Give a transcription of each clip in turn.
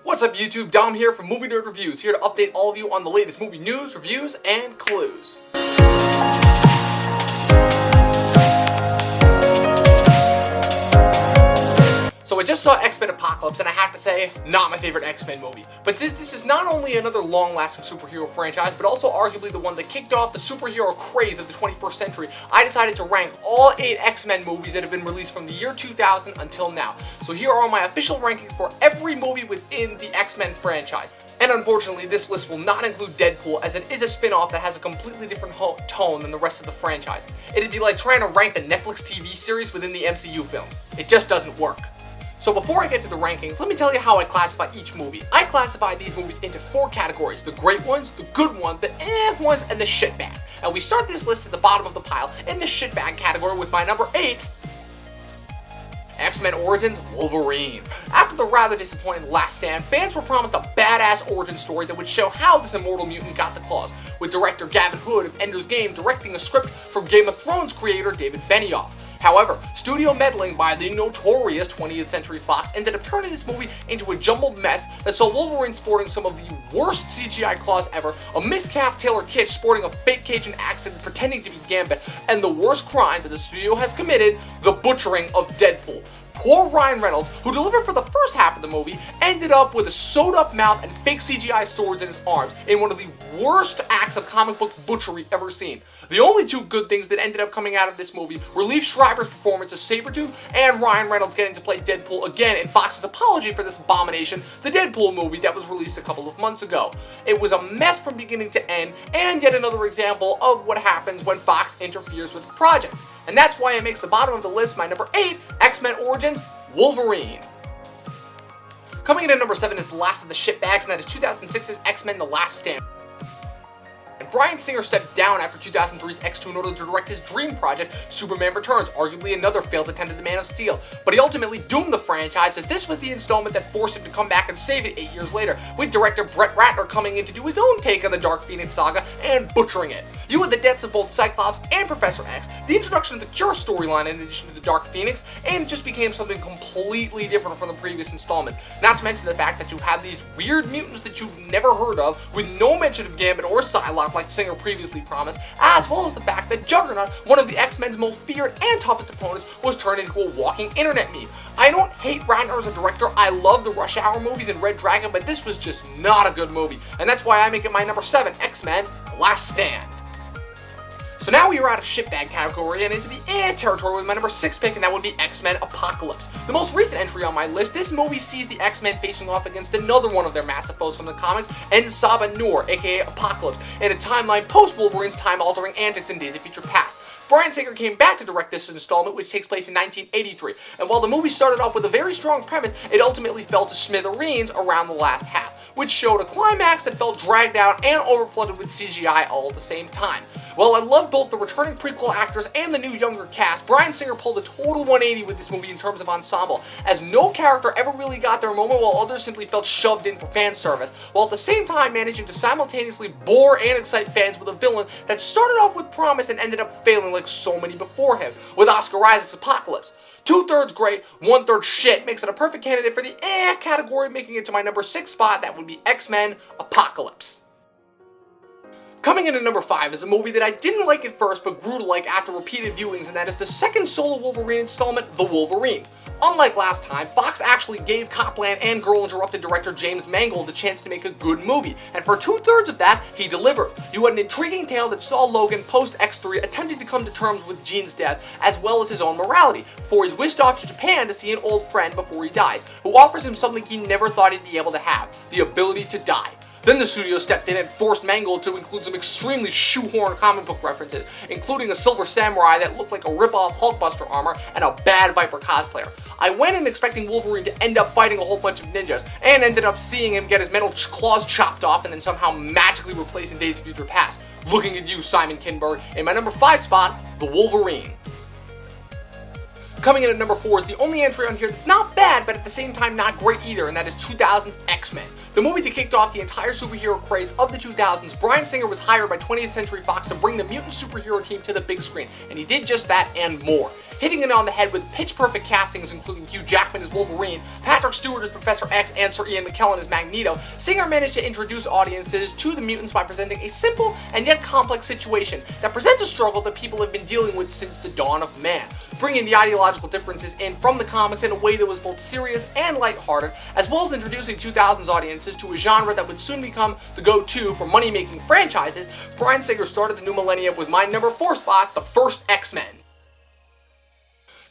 What's up YouTube, Dom here from Movie Nerd Reviews, here to update all of you on the latest movie news, reviews, and clues. So I just saw X-Men Apocalypse, and I have to say, not my favorite X-Men movie. But since this is not only another long-lasting superhero franchise, but also arguably the one that kicked off the superhero craze of the 21st century, I decided to rank all 8 X-Men movies that have been released from the year 2000 until now. So here are my official rankings for every movie within the X-Men franchise. And unfortunately, this list will not include Deadpool, as it is a spin-off that has a completely different tone than the rest of the franchise. It'd be like trying to rank the Netflix TV series within the MCU films. It just doesn't work. So before I get to the rankings, let me tell you how I classify each movie. I classify these movies into 4 categories: the great ones, the good ones, the ones, and the shitbags. And we start this list at the bottom of the pile in the shitbag category with my number 8, X-Men Origins Wolverine. After the rather disappointing Last Stand, fans were promised a badass origin story that would show how this immortal mutant got the claws, with director Gavin Hood of Ender's Game directing a script from Game of Thrones creator David Benioff. However, studio meddling by the notorious 20th Century Fox ended up turning this movie into a jumbled mess that saw Wolverine sporting some of the worst CGI claws ever, a miscast Taylor Kitsch sporting a fake Cajun accent pretending to be Gambit, and the worst crime that the studio has committed, the butchering of Deadpool. Poor Ryan Reynolds, who delivered for the first half of the movie, ended up with a sewed-up mouth and fake CGI swords in his arms in one of the worst acts of comic book butchery ever seen. The only 2 good things that ended up coming out of this movie were Liev Schreiber's performance as Sabretooth and Ryan Reynolds getting to play Deadpool again in Fox's apology for this abomination, the Deadpool movie that was released a couple of months ago. It was a mess from beginning to end, and yet another example of what happens when Fox interferes with the project. And that's why it makes the bottom of the list my number 8, X-Men Origins Wolverine. Coming in at number 7 is the last of the shitbags, and that is 2006's X-Men The Last Stand. Bryan Singer stepped down after 2003's X2 in order to direct his dream project, Superman Returns, arguably another failed attempt at the Man of Steel. But he ultimately doomed the franchise, as this was the installment that forced him to come back and save it 8 years later, with director Brett Ratner coming in to do his own take on the Dark Phoenix saga and butchering it. You had the deaths of both Cyclops and Professor X, the introduction of the Cure storyline in addition to the Dark Phoenix, and it just became something completely different from the previous installment. Not to mention the fact that you have these weird mutants that you've never heard of, with no mention of Gambit or Psylocke like Singer previously promised, as well as the fact that Juggernaut, one of the X-Men's most feared and toughest opponents, was turned into a walking internet meme. I don't hate Ratner as a director, I love the Rush Hour movies and Red Dragon, but this was just not a good movie, and that's why I make it my number 7, X-Men The Last Stand. So now we are out of shitbag category and into the territory with my number 6 pick, and that would be X-Men Apocalypse. The most recent entry on my list, this movie sees the X-Men facing off against another one of their massive foes from the comics, Saba Noor, aka Apocalypse, in a timeline post-Wolverine's time-altering antics in Days of Future Past. Bryan Singer came back to direct this installment, which takes place in 1983, and while the movie started off with a very strong premise, it ultimately fell to smithereens around the last half, which showed a climax that felt dragged out and overflooded with CGI all at the same time. While I love both the returning prequel actors and the new younger cast, Bryan Singer pulled a total 180 with this movie in terms of ensemble, as no character ever really got their moment while others simply felt shoved in for fan service, while at the same time managing to simultaneously bore and excite fans with a villain that started off with promise and ended up failing like so many before him, with Oscar Isaac's Apocalypse. 2/3 great, 1/3 shit makes it a perfect candidate for the category, making it to my number 6 spot. That would be X-Men Apocalypse. Coming in at number 5 is a movie that I didn't like at first but grew to like after repeated viewings, and that is the second solo Wolverine installment, The Wolverine. Unlike last time, Fox actually gave Copland and Girl Interrupted director James Mangold the chance to make a good movie, and for 2/3 of that, he delivered. You had an intriguing tale that saw Logan post-X3 attempting to come to terms with Jean's death, as well as his own morality, before he's whisked off to Japan to see an old friend before he dies, who offers him something he never thought he'd be able to have, the ability to die. Then the studio stepped in and forced Mangold to include some extremely shoehorned comic book references, including a silver samurai that looked like a rip-off Hulkbuster armor and a bad Viper cosplayer. I went in expecting Wolverine to end up fighting a whole bunch of ninjas, and ended up seeing him get his metal claws chopped off and then somehow magically replaced in Days of Future Past. Looking at you, Simon Kinberg. In my number 5 spot, The Wolverine. Coming in at number 4 is the only entry on here that's not bad, but at the same time not great either, and that is 2000's X-Men. The movie that kicked off the entire superhero craze of the 2000s, Bryan Singer was hired by 20th Century Fox to bring the mutant superhero team to the big screen, and he did just that and more. Hitting it on the head with pitch-perfect castings including Hugh Jackman as Wolverine, Patrick Stewart as Professor X, and Sir Ian McKellen as Magneto, Singer managed to introduce audiences to the mutants by presenting a simple and yet complex situation that presents a struggle that people have been dealing with since the dawn of man, bringing the ideological differences in from the comics in a way that was both serious and lighthearted, as well as introducing 2000s audiences to a genre that would soon become the go-to for money-making franchises. Bryan Singer started the new millennium with my number 4 spot, the first X-Men.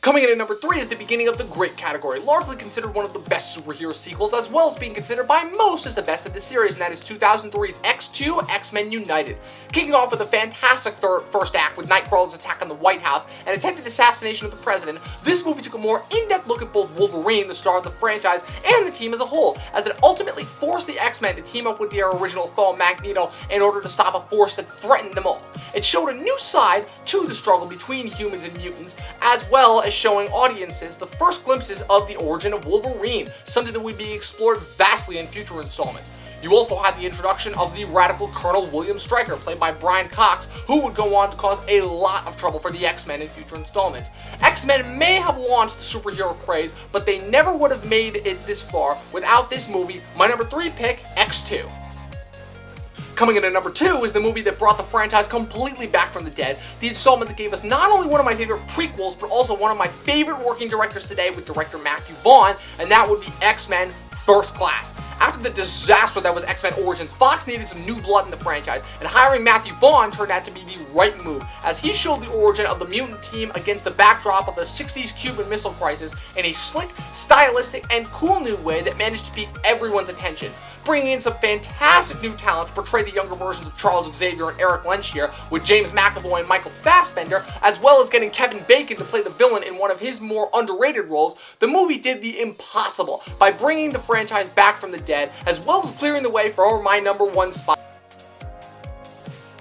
Coming in at number 3 is the beginning of the great category, largely considered one of the best superhero sequels, as well as being considered by most as the best of the series, and that is 2003's X2, X-Men United. Kicking off with a fantastic first act with Nightcrawler's attack on the White House and attempted assassination of the president, this movie took a more in-depth look at both Wolverine, the star of the franchise, and the team as a whole, as it ultimately forced the X-Men to team up with their original foe Magneto in order to stop a force that threatened them all. It showed a new side to the struggle between humans and mutants, as well as showing audiences the first glimpses of the origin of Wolverine, something that would be explored vastly in future installments. You also had the introduction of the radical Colonel William Stryker, played by Brian Cox, who would go on to cause a lot of trouble for the X-Men in future installments. X-Men may have launched the superhero craze, but they never would have made it this far without this movie. My number 3 pick, X2. Coming in at number 2 is the movie that brought the franchise completely back from the dead, the installment that gave us not only one of my favorite prequels, but also one of my favorite working directors today with director Matthew Vaughn, and that would be X-Men First Class. After the disaster that was X-Men Origins, Fox needed some new blood in the franchise, and hiring Matthew Vaughn turned out to be the right move, as he showed the origin of the mutant team against the backdrop of the 60s Cuban Missile Crisis in a slick, stylistic, and cool new way that managed to pique everyone's attention, bringing in some fantastic new talent to portray the younger versions of Charles Xavier and Eric Lynch here, with James McAvoy and Michael Fassbender, as well as getting Kevin Bacon to play the villain in one of his more underrated roles. The movie did the impossible by bringing the franchise back from the dead, as well as clearing the way for my number 1 spot.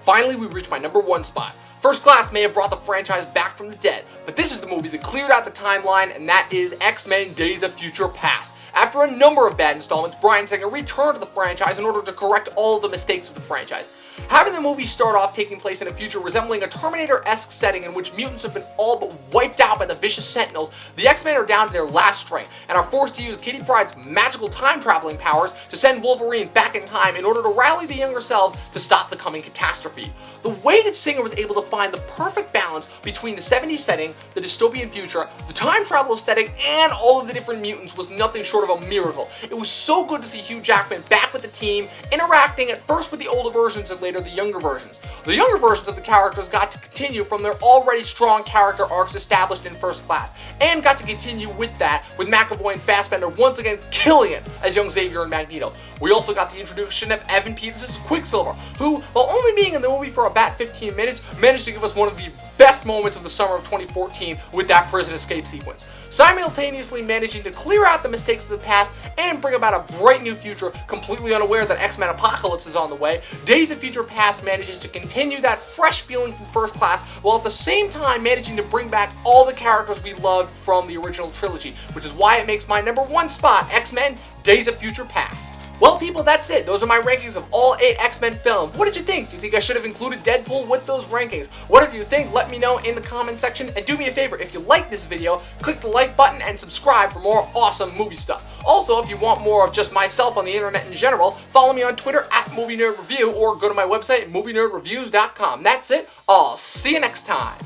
Finally, we reach my number 1 spot. First Class may have brought the franchise back from the dead, but this is the movie that cleared out the timeline, and that is X-Men Days of Future Past. After a number of bad installments, Bryan Singer returned to the franchise in order to correct all of the mistakes of the franchise. Having the movie start off taking place in a future resembling a Terminator-esque setting in which mutants have been all but wiped out by the vicious Sentinels, the X-Men are down to their last strength and are forced to use Kitty Pryde's magical time-traveling powers to send Wolverine back in time in order to rally the younger selves to stop the coming catastrophe. The way that Singer was able to find the perfect balance between the 70s setting, the dystopian future, the time travel aesthetic, and all of the different mutants was nothing short of a miracle. It was so good to see Hugh Jackman back with the team, interacting at first with the older versions and later the younger versions. The younger versions of the characters got to continue from their already strong character arcs established in First Class, and got to continue with that, with McAvoy and Fassbender once again killing it as young Xavier and Magneto. We also got the introduction of Evan Peters as Quicksilver, who, while only being in the movie for about 15 minutes, managed to give us one of the best moments of the summer of 2014 with that prison escape sequence, simultaneously managing to clear out the mistakes of the past and bring about a bright new future. Completely unaware that X-Men Apocalypse is on the way, Days of Future Past manages to continue that fresh feeling from First Class, while at the same time managing to bring back all the characters we loved from the original trilogy, which is why it makes my number 1 spot, X-Men Days of Future Past. Well, people, that's it. Those are my rankings of all 8 X-Men films. What did you think? Do you think I should have included Deadpool with those rankings? Whatever you think, let me know in the comment section. And do me a favor, if you like this video, click the like button and subscribe for more awesome movie stuff. Also, if you want more of just myself on the internet in general, follow me on Twitter at movienerdreview or go to my website, movienerdreviews.com. That's it. I'll see you next time.